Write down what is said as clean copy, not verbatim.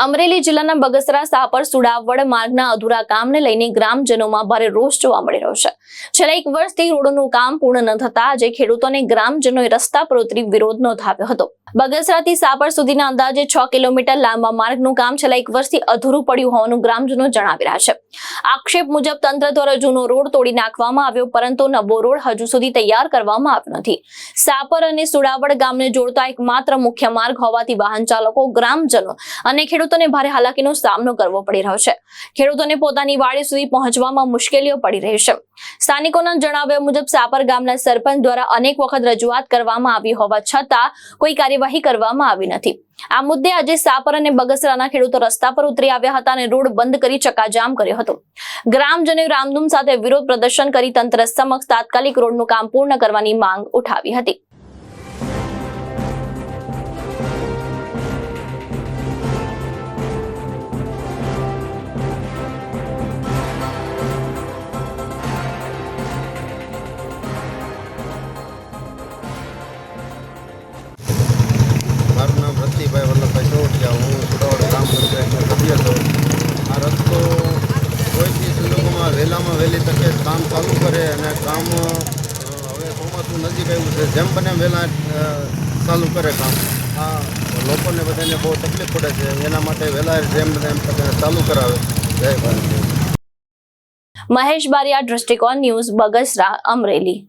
અમરેલી જિલ્લાના બગસરા સાપર સુડાવડ માર્ગના અધૂરા કામને લઈને ગ્રામજનોમાં ભારે રોષ જોવા મળી રહ્યો છે। છેલ્લા 1 વર્ષથી રોડનું કામ પૂર્ણ ન થતા આજે ખેડૂતોને ગ્રામજનોએ રસ્તા પર ઉતરી વિરોધ નોંધાવ્યો હતો। બગસરાથી સાપર સુધીના અંદાજે 6 કિલોમીટર લાંબા માર્ગનું કામ છેલ્લા 1 વર્ષથી અધૂરું પડ્યું હોવાનું ગ્રામજનો જણાવી રહ્યા છે। આક્ષેપ મુજબ તંત્ર દ્વારા જૂનો રોડ તોડી નાખવામાં આવ્યો, પરંતુ નવો રોડ હજુ સુધી તૈયાર કરવામાં આવ્યો નથી। સાપર અને સુડાવડ ગામને જોડતા એકમાત્ર મુખ્ય માર્ગ હોવાથી વાહન ચાલકો, ગ્રામજનો અને ખેડૂતોને ભારે હાલાકીનો સામનો કરવો પડી રહ્યો છે। ખેડૂતોને પોતાની વાડી સુધી પહોંચવામાં મુશ્કેલીઓ પડી રહી છે। સ્થાનિકોના જણાવ્યા મુજબ સાપર ગામના સરપંચ દ્વારા અનેક વખત રજૂઆત કરવામાં આવી હોવા છતાં કોઈ કાર્યવાહી કરવામાં આવી નથી। આ મુદ્દે આજે સાપર અને બગસરાના ખેડૂતો રસ્તા પર ઉતરી આવ્યા હતા અને રોડ બંધ કરી ચક્કાજામ કર્યો હતો। ગ્રામજનોએ રામધૂમ સાથે વિરોધ પ્રદર્શન કરી તંત્ર સમક્ષ તાત્કાલિક રોડનું કામ પૂર્ણ કરવાની માંગ ઉઠાવી હતી। મારું નામ રતિભાઈ વલ્લભભાઈ ચોટિયા, હું સુડાવડ ગામ પંચાયતનો સભ્ય છું। આ રસ્તો કોઈ બી સંજોગોમાં વહેલામાં વહેલી તકે કામ ચાલુ કરે અને કામ હવે ચોમાસું નજીક આવ્યું છે, જેમ બને વહેલા ચાલુ કરે કામ। આ લોકોને બધાને બહુ તકલીફ પડે છે, એના માટે વહેલા જેમ બને એમ તકે ચાલુ કરાવે। જય ભારત। મહેશ બારિયા, દ્રષ્ટિકોણ ન્યૂઝ, બગસરા, અમરેલી।